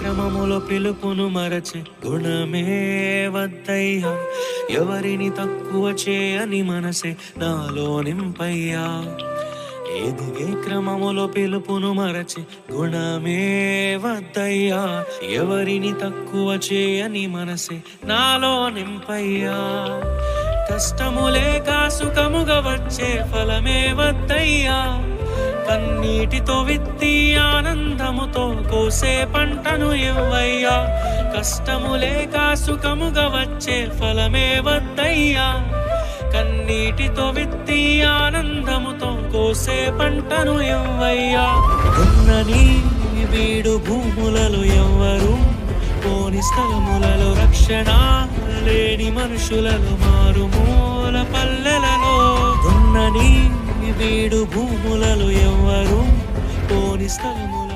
క్రమములో పిలుపును మరచి గుణమే వద్దయ్యా. ఎవరిని తక్కువ చేయని మనసే నాలో నింపయ్యా. ఎదిగే క్రమములో పిలుపును మరచి గుణమే వద్దయ్యా. ఎవరిని తక్కువ చేయని మనసే నాలో నింపయ్యా. కష్టము లేక సుఖముగా వచ్చే ఫలమే వద్దయ్యా. కన్నీటితో విత్తి ఆనందముతో కోసే పంటను ఇవ్వయ్యా. కష్టము లేక సుఖముగా వచ్చే ఫలమే వద్దయ్యా. కన్నీటితో విత్తి ఆనందముతో కోసే పంటను ఇవ్వయ్యా. ఉన్నని వీడు భూములలో ఎవ్వరు పోని స్థలములలో రక్షణ లేని మనుషులలో మారుమూల పల్లెలలో. ఉన్నని వీడు భూములలో ఎవ్వరు పోని స్థలములు